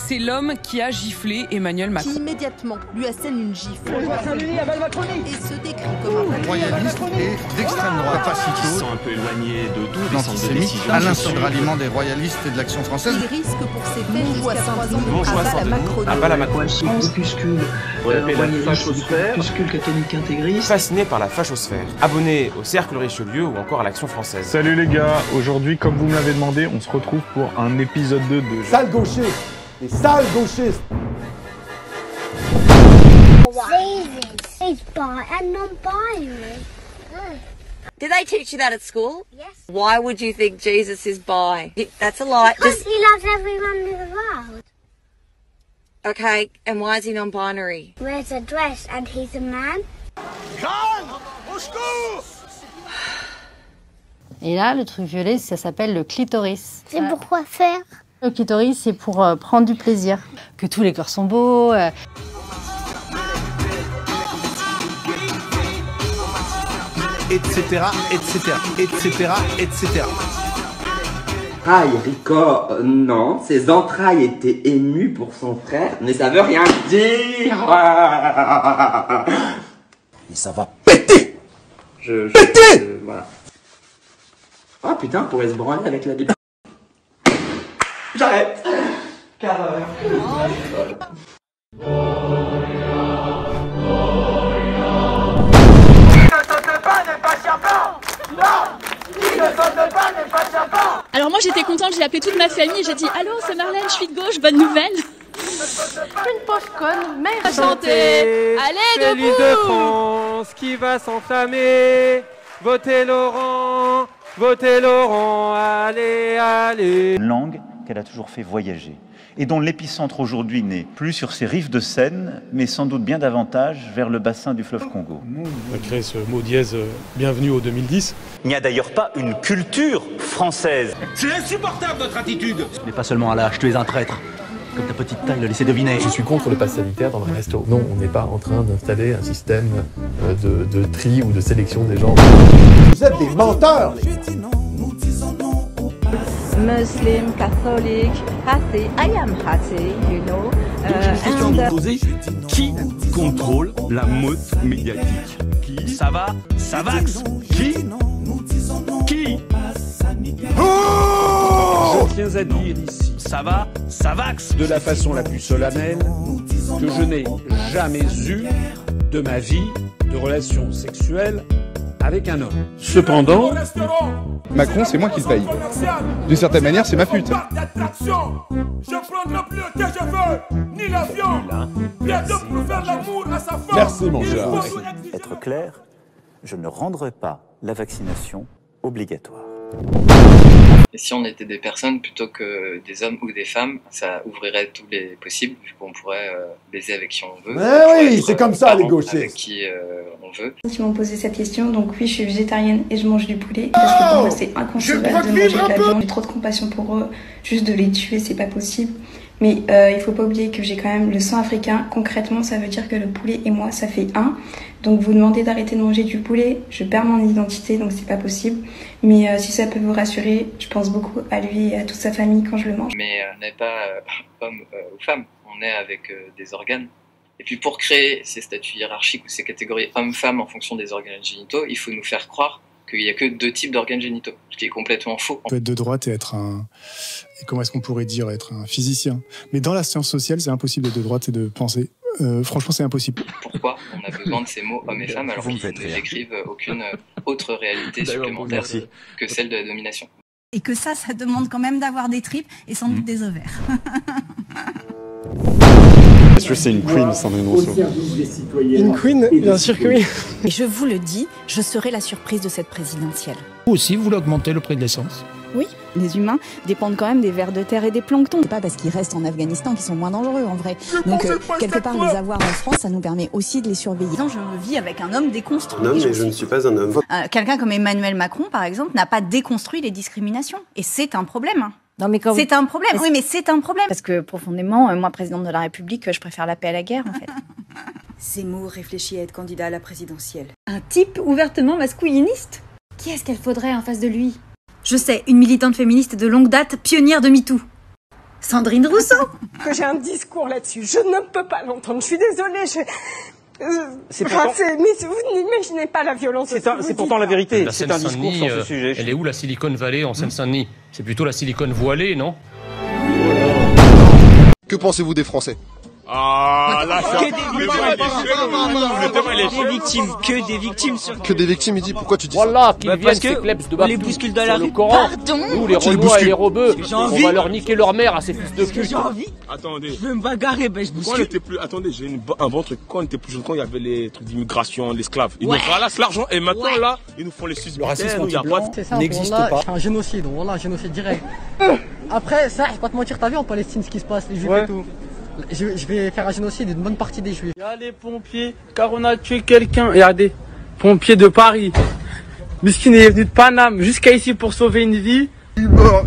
C'est l'homme qui a giflé Emmanuel Macron. Qui immédiatement lui assène une gifle. Et se décrit comme un royaliste et d'extrême droite. Qui sont un peu éloignés de tout, des centres de L'antisémite, décision. à l'instar de ralliement des royalistes et de l'Action française. Il risque pour ses faits jusqu'à 3 ans de Macron. Ah, pas la Macron. Groupuscule, groupuscule catholique intégriste. Fasciné par la fachosphère. Abonné au Cercle Richelieu ou encore à l'Action française. Salut les gars, aujourd'hui comme vous me l'avez demandé, on se retrouve pour un épisode 2 de Sales gauchers, les sales gauchistes. Jesus is bi and non-binary. Did they teach you that at school? Yes. Why would you think Jesus is bi? That's a lie. Because he loves everyone in the world. Okay, and why is he non-binary? Wears a dress and he's a man. Et là, le truc violet, ça s'appelle le clitoris. C'est pour quoi faire? Le clitoris, c'est pour prendre du plaisir. Que tous les corps sont beaux. Etc, etc, etc, etc. Ah, Rico, non, ses entrailles étaient émues pour son frère, mais ça veut rien dire. Et ça va péter. Péter. Voilà. Oh putain, on pourrait se branler avec la début. J'arrête. Car... Alors moi j'étais contente, j'ai appelé toute ma famille et j'ai dit allô c'est Marlène, je suis de gauche, bonne nouvelle. Une pauvre conne, mais Chanter, allez c'est l'île de debout. France qui va s'enflammer. Votez Laurent, allez, allez. Une langue qu'elle a toujours fait voyager et dont l'épicentre aujourd'hui n'est plus sur ses rives de Seine, mais sans doute bien davantage vers le bassin du fleuve Congo. On a créé ce mot dièse bienvenue au 2010. Il n'y a d'ailleurs pas une culture française. C'est insupportable votre attitude. Mais pas seulement à l'âge, tu es un traître. Comme ta petite taille le laissait deviner. Je suis contre le pass sanitaire dans le resto. Non, on n'est pas en train d'installer un système de tri ou de sélection des gens. Vous êtes des menteurs. Muslim, catholique, athée. I am athée, you know. Question de vous poser, qui contrôle la meute médiatique? Qui? Ça va? Ça vaxe? Qui? Je tiens à dire ici, Ça va? Ça vaxe? de la façon la plus solennelle, que je n'ai jamais eu de ma vie de relation sexuelle avec un homme. Cependant, Macron, c'est moi qui le paye. D'une certaine manière, c'est ma pute. je prendrai plus le que je veux, ni l'avion. Bientôt pour faire l'amour à sa femme. Merci mon cher. Être clair, je ne rendrai pas la vaccination obligatoire. Et si on était des personnes plutôt que des hommes ou des femmes, ça ouvrirait tous les possibles, vu qu'on pourrait baiser avec qui on veut. Oui, c'est comme ça les gauchers. Avec qui on veut. Ils m'ont posé cette question, donc oui je suis végétarienne et je mange du poulet. Parce que pour moi c'est inconcevable de manger de la viande. J'ai trop de compassion pour eux, juste de les tuer c'est pas possible. Mais il faut pas oublier que j'ai quand même le sang africain. Concrètement, ça veut dire que le poulet et moi, ça fait un. Donc vous demandez d'arrêter de manger du poulet, je perds mon identité, donc c'est pas possible. Mais si ça peut vous rassurer, je pense beaucoup à lui et à toute sa famille quand je le mange. Mais on n'est pas homme ou femme, on est avec des organes. Et puis pour créer ces statuts hiérarchiques ou ces catégories homme-femme en fonction des organes génitaux, il faut nous faire croire qu'il n'y a que 2 types d'organes génitaux, ce qui est complètement faux. On peut être de droite et être un... Et comment est-ce qu'on pourrait dire être un physicien? Mais dans la science sociale, c'est impossible d'être de droite et de penser. Franchement, c'est impossible. Pourquoi on a besoin de ces mots hommes et femmes alors qu'ils ne décrivent aucune autre réalité supplémentaire que celle de la domination? Et que ça demande quand même d'avoir des tripes et sans doute des ovaires. Est-ce que c'est une queen, Sandrine Rousseau? Une queen? Bien sûr que oui. Et je vous le dis, je serai la surprise de cette présidentielle. Vous aussi, vous voulez augmenter le prix de l'essence? Oui, les humains dépendent quand même des vers de terre et des planctons. C'est pas parce qu'ils restent en Afghanistan qu'ils sont moins dangereux en vrai. Donc quelque part les avoir en France, ça nous permet aussi de les surveiller. Je vis avec un homme déconstruit. Non, mais je ne suis pas un homme. Quelqu'un comme Emmanuel Macron, par exemple, n'a pas déconstruit les discriminations. Et c'est un problème. Non, mais quand C'est un problème. Oui, mais c'est un problème. Parce que profondément, moi, présidente de la République, je préfère la paix à la guerre, en fait. Zemmour réfléchit à être candidat à la présidentielle. Un type ouvertement masculiniste? qui est-ce qu'elle faudrait en face de lui? Je sais, une militante féministe de longue date, pionnière de MeToo. Sandrine Rousseau. Que j'ai un discours là-dessus. Je ne peux pas l'entendre. Je suis désolée. Mais vous n'imaginez pas la violence. C'est pourtant la vérité. La C'est un discours sur ce sujet. Elle est où la Silicon Valley en Seine-Saint-Denis? C'est plutôt la Silicon voilée, non? Que pensez-vous des Français? Ah, là, que des victimes. Que des victimes, il dit. Pourquoi tu dis ça? Voilà, qu'ils viennent ces klebs de les bouscule dans la rue. Pardon. Nous, les Renois et les Rebeux, on va leur niquer leur mère à ces fils de pute. J'ai envie. Attendez. Je veux me bagarrer, ben je bouscule. Attendez, j'ai un bon truc. Quand on était plus jeune, quand il y avait les trucs d'immigration, l'esclave, ils nous ralassent l'argent et maintenant là, ils nous font les suicides. Le racisme n'existe pas. C'est un génocide, voilà, un génocide direct. Après, ça, je vais pas te mentir, t'as vu en Palestine ce qui se passe, les juifs et tout. Je vais faire un génocide d'une bonne partie des juifs. Il y a les pompiers, car on a tué quelqu'un. Regardez, pompiers de Paris. Miskin est venu de Paname jusqu'à ici pour sauver une vie. Il est mort.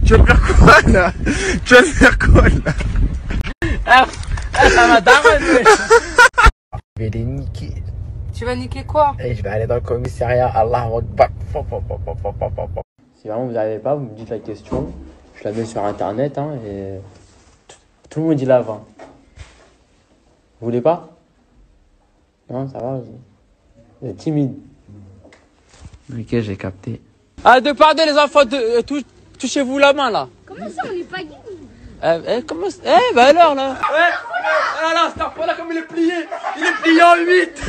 Tu vas faire quoi là? Tu vas faire quoi là? Ça m'a daré. Je vais les niquer. Tu vas niquer quoi? Et je vais aller dans le commissariat. Allah Akbar. Si vraiment vous n'arrivez pas, vous me dites la question. Je la mets sur internet et tout le monde dit la 20. Vous voulez pas? Non, ça va, vous êtes timide. Ok, j'ai capté. Ah, de pardon les enfants, touchez-vous la main là. Comment ça, on n'est pas dit? Comment bah alors là. Ouais, là, stop, voilà comme il est plié. Il est plié en 8.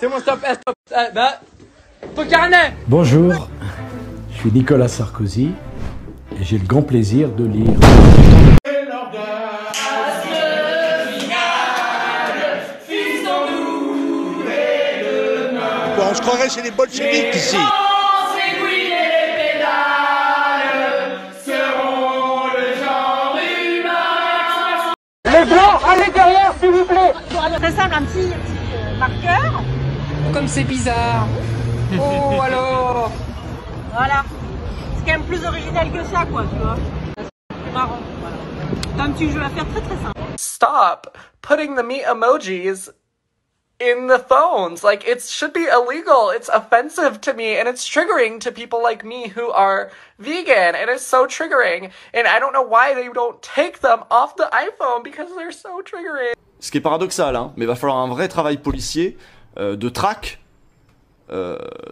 C'est mon stop, stop. Ton carnet. Bonjour, je suis Nicolas Sarkozy. Et j'ai le grand plaisir de lire. Bon, je croirais chez les bolcheviks ici. Les blancs, allez derrière, s'il vous plaît. Très simple, un petit marqueur. Comme c'est bizarre. Oh, alors. Voilà. C'est quand même plus original que ça, quoi, tu vois. C'est marrant, voilà. C'est un petit jeu à faire très très simple. Stop putting the meat emojis in the phones. Like, it should be illegal. It's offensive to me, and it's triggering to people like me who are vegan, and it's so triggering. And I don't know why they don't take them off the iPhone, because they're so triggering. Ce qui est paradoxal, hein, mais il va falloir un vrai travail policier, de traque,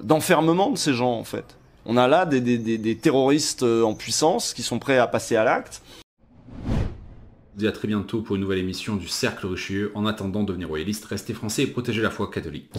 d'enfermement de ces gens, en fait. On a là des terroristes en puissance qui sont prêts à passer à l'acte. Je vous dis à très bientôt pour une nouvelle émission du Cercle Richelieu. En attendant, devenez royaliste, restez français et protégez la foi catholique.